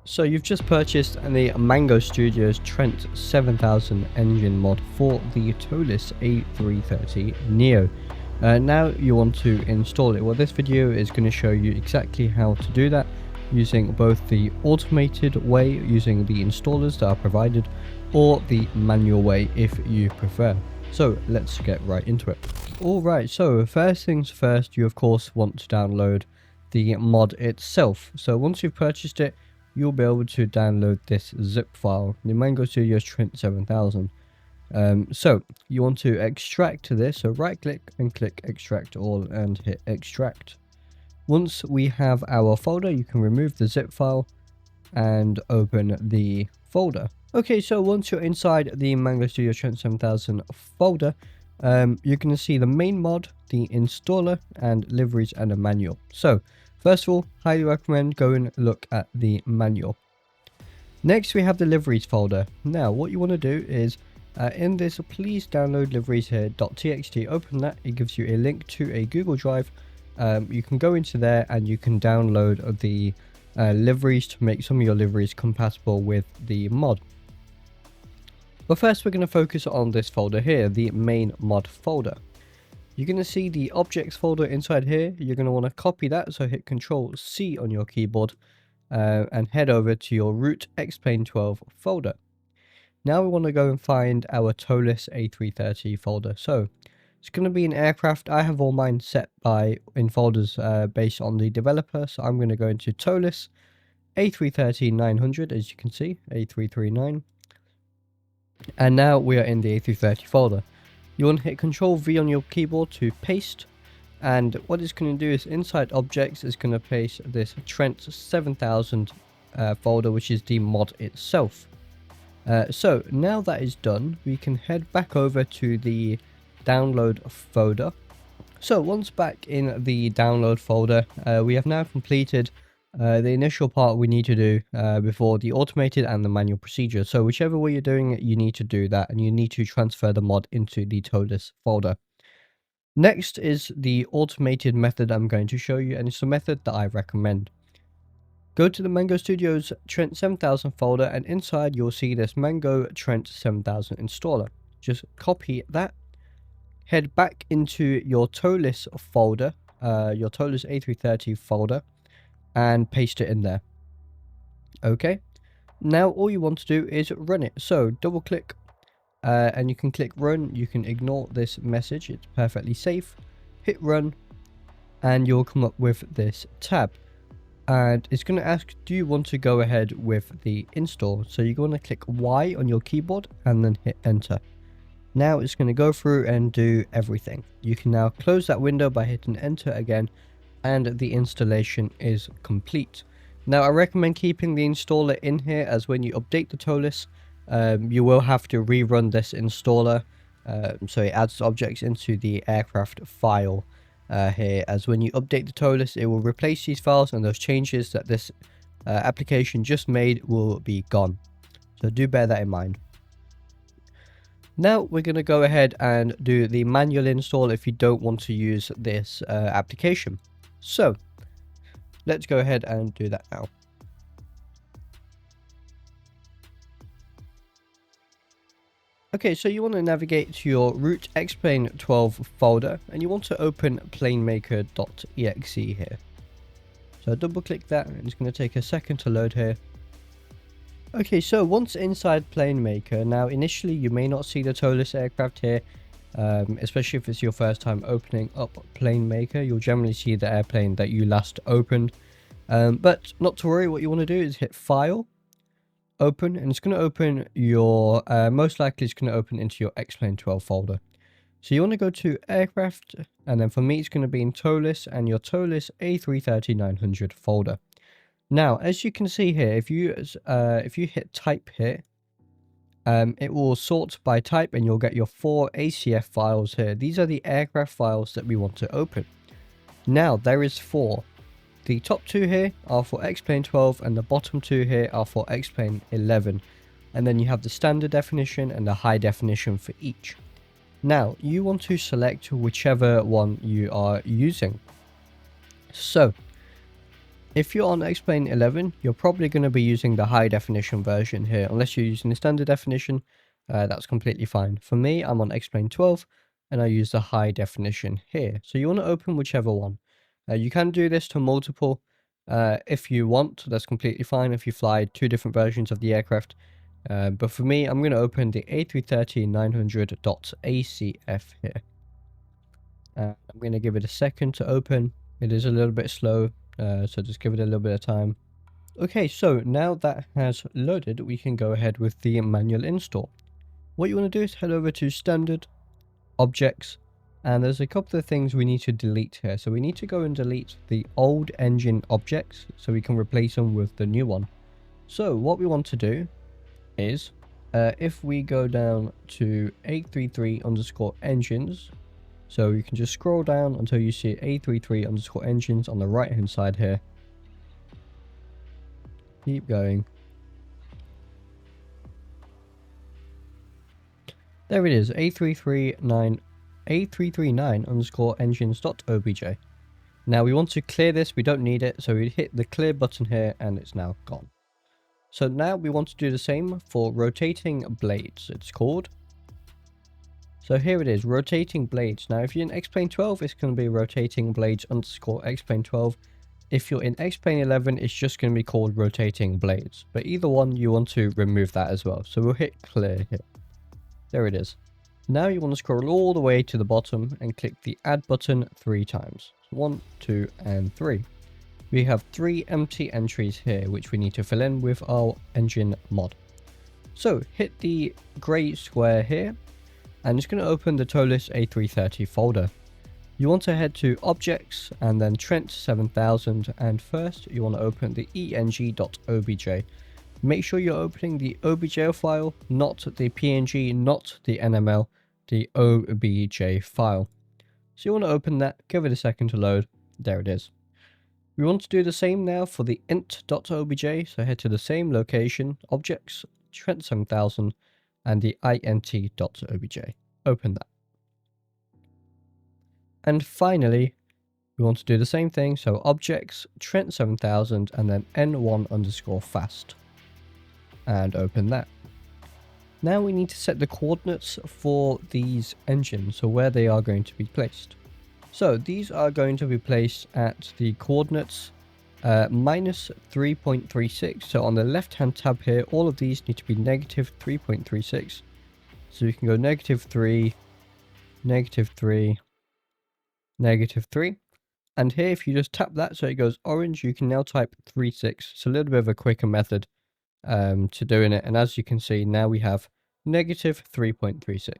So you've just purchased the Mango Studios Trent 7000 engine mod for the ToLiss A330 Now you want to install it. Well, this video is going to show you exactly how to do that using both the automated way using the installers that are provided, or the manual way if you prefer. So let's get right into it. Alright, so first things first, you of course want to download the mod itself. So once you've purchased it, you'll be able to download this zip file, the Mango Studios Trent 7000. So you want to extract this, so right click and click extract all and hit extract. Once we have our folder, you can remove the zip file and open the folder. Okay, so once you're inside the Mango Studios Trent 7000 folder, you're going to see the main mod, the installer, and liveries and a manual. So first of all, highly recommend go and look at the manual. Next, we have the liveries folder. Now, what you want to do is, in this, please download liveries here.txt. Open that. It gives you a link to a Google Drive. You can go into there and you can download the liveries to make some of your liveries compatible with the mod. But first, we're going to focus on this folder here, the main mod folder. You're going to see the objects folder inside here. You're going to want to copy that, so hit Ctrl C on your keyboard and head over to your root XPLANE 12 folder. Now we want to go and find our ToLiss A330 folder. So it's going to be an aircraft. I have all mine set in folders based on the developer. So I'm going to go into ToLiss A330-900, as you can see, A339. And now we are in the A330 folder. You want to hit Ctrl V on your keyboard to paste, and what it's going to do is inside objects is going to paste this Trent 7000 folder, which is the mod itself. So now that is done, we can head back over to the download folder. So once back in the download folder, we have now completed the initial part we need to do before the automated and the manual procedure. So whichever way you're doing it, you need to do that, and you need to transfer the mod into the ToLiss folder. Next is the automated method I'm going to show you, and it's a method that I recommend. Go to the Mango Studios Trent 7000 folder, and inside you'll see this Mango Trent 7000 installer. Just copy that, head back into your ToLiss folder, your ToLiss A330 folder, and paste it in there. Okay, now all you want to do is run it. So double click and you can click run. You can ignore this message, it's perfectly safe. Hit run and you'll come up with this tab, and it's going to ask, do you want to go ahead with the install? So you're going to click Y on your keyboard and then hit enter. Now it's going to go through and do everything. You can now close that window by hitting enter again, and the installation is complete. Now I recommend keeping the installer in here, as when you update the ToLiss, you will have to rerun this installer, so it adds objects into the aircraft file here, as when you update the ToLiss it will replace these files, and those changes that this application just made will be gone. So do bear that in mind. Now we're going to go ahead and do the manual install if you don't want to use this application. So let's go ahead and do that now. Okay, so you want to navigate to your root XPLANE 12 folder, and you want to open planemaker.exe here. So double click that, and it's going to take a second to load here. Okay, so once inside planemaker, now initially you may not see the ToLiss aircraft here, especially if it's your first time opening up planemaker. You'll generally see the airplane that you last opened, but not to worry. What you want to do is hit file, open, and it's going to open your most likely it's going to open into your XPLANE 12 folder. So you want to go to aircraft, and then for me it's going to be in ToLiss and your ToLiss A330-900 folder. Now, as you can see here, if you hit type here, it will sort by type, and you'll get your 4 ACF files here. These are the aircraft files that we want to open. Now, there is 4. The top 2 here are for XPLANE 12, and the bottom 2 here are for XPLANE 11. And then you have the standard definition and the high definition for each. Now, you want to select whichever one you are using. So If you're on XPLANE 11, you're probably going to be using the high definition version here. Unless you're using the standard definition, that's completely fine. For me, I'm on XPLANE 12 and I use the high definition here. So you want to open whichever one. You can do this to multiple if you want. That's completely fine if you fly two different versions of the aircraft. But for me, I'm going to open the A330-900.ACF here. I'm going to give it a second to open. It is a little bit slow, so just give it a little bit of time. Okay, so now that has loaded, we can go ahead with the manual install. What you want to do is head over to Standard, Objects, and there's a couple of things we need to delete here. So we need to go and delete the old engine objects so we can replace them with the new one. So what we want to do is, if we go down to 833_engines, so you can just scroll down until you see 833_engines on the right hand side here. Keep going. There it is, A339_engines.obj. Now we want to clear this, we don't need it, so we hit the clear button here and it's now gone. So now we want to do the same for rotating blades, it's called. So here it is, rotating blades. Now if you're in XPLANE 12, it's going to be rotating blades _XPLANE 12. If you're in XPLANE 11, it's just going to be called rotating blades. But either one, you want to remove that as well. So we'll hit clear here. There it is. Now you want to scroll all the way to the bottom and click the add button 3 times. 1, 2, and 3. We have 3 empty entries here, which we need to fill in with our engine mod. So hit the grey square here. And it's going to open the ToLiss A330 folder. You want to head to Objects and then Trent 7000, and first you want to open the eng.obj. Make sure you're opening the obj file, not the png, not the nml, the obj file. So you want to open that, give it a second to load. There it is. We want to do the same now for the int.obj, so head to the same location, Objects, Trent 7000, and the int.obj. Open that. And finally, we want to do the same thing, so Objects, Trent 7000, and then n1_fast. And open that. Now we need to set the coordinates for these engines, so where they are going to be placed. So these are going to be placed at the coordinates minus 3.36. So on the left hand tab here, all of these need to be negative 3.36. So you can go negative 3, negative 3, negative 3. And here, if you just tap that so it goes orange, you can now type 36. It's a little bit of a quicker method to doing it. And as you can see, now we have negative 3.36.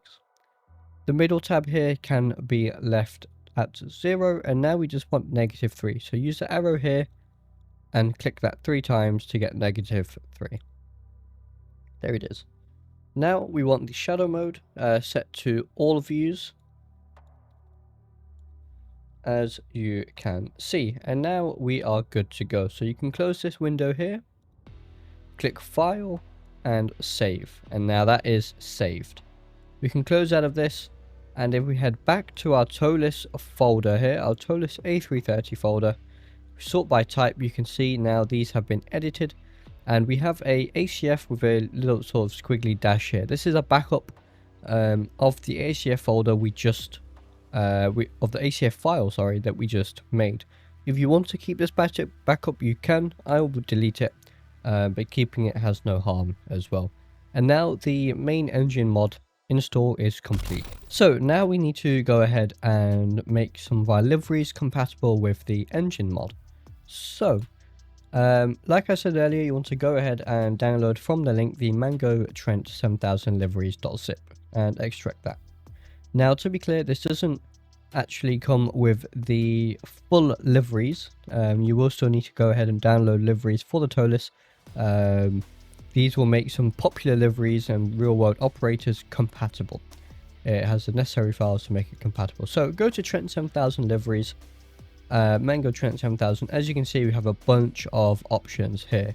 The middle tab here can be left at 0. And now we just want negative 3. So use the arrow here and click that 3 times to get negative 3. There it is. Now we want the shadow mode set to all views, as you can see. And now we are good to go. So you can close this window here, click File and Save. And now that is saved. We can close out of this. And if we head back to our ToLiss folder here, our ToLiss A330 folder, sort by type, you can see now these have been edited. And we have a ACF with a little sort of squiggly dash here. This is a backup of the ACF folder we just, of the ACF file, sorry, that we just made. If you want to keep this backup, you can. I will delete it, but keeping it has no harm as well. And now the main engine mod install is complete. So now we need to go ahead and make some of our liveries compatible with the engine mod. So, like I said earlier, you want to go ahead and download from the link the Mango Trent 7000 liveries.zip and extract that. Now, to be clear, this doesn't actually come with the full liveries. You will still need to go ahead and download liveries for the ToLiss. These will make some popular liveries and real-world operators compatible. It has the necessary files to make it compatible. So go to Trent 7000 liveries. Mango Trent 7000. As you can see, we have a bunch of options here.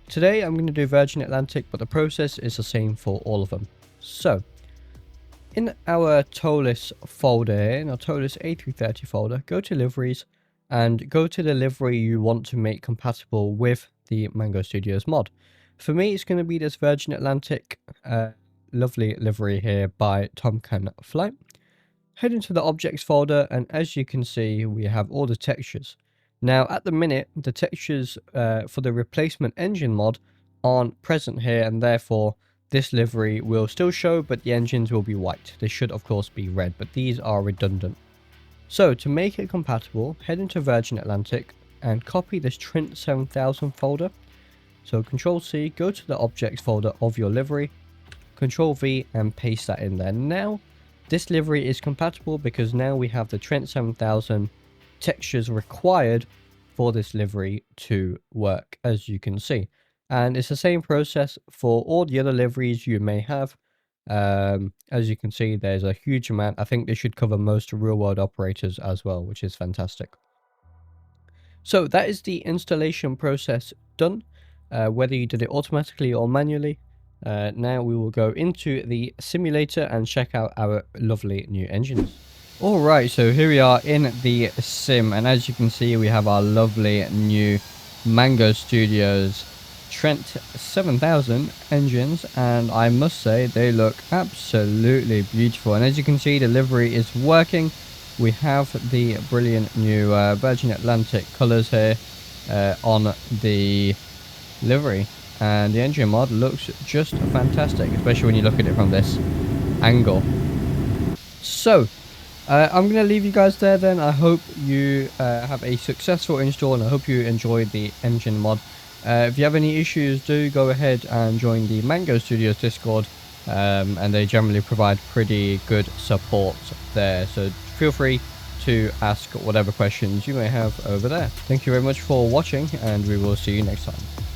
Today I'm going to do Virgin Atlantic, but the process is the same for all of them. So in our ToLiss folder here, in our ToLiss A330 folder, go to liveries and go to the livery you want to make compatible with the Mango Studios mod. For me, it's going to be this Virgin Atlantic lovely livery here by Tom Can Fly. Head into the objects folder, and as you can see, we have all the textures. Now, at the minute, the textures for the replacement engine mod aren't present here, and therefore this livery will still show, but the engines will be white. They should, of course, be red, but these are redundant. So, to make it compatible, head into Virgin Atlantic and copy this Trent 7000 folder. So, Control-C, go to the objects folder of your livery, Control-V, and paste that in there. Now, this livery is compatible because now we have the Trent 7000 textures required for this livery to work, as you can see. And it's the same process for all the other liveries you may have. As you can see, there's a huge amount. I think this should cover most real-world operators as well, which is fantastic. So that is the installation process done, whether you did it automatically or manually. Now we will go into the simulator and check out our lovely new engines. Alright, so here we are in the sim, and as you can see, we have our lovely new Mango Studios Trent 7000 engines, and I must say they look absolutely beautiful. And as you can see, the livery is working. We have the brilliant new Virgin Atlantic colors here on the livery, and the engine mod looks just fantastic, especially when you look at it from this angle. So I'm going to leave you guys there then. I hope you have a successful install, and I hope you enjoyed the engine mod. If you have any issues, do go ahead and join the Mango Studios Discord, and they generally provide pretty good support there. So feel free to ask whatever questions you may have over there. Thank you very much for watching, and we will see you next time.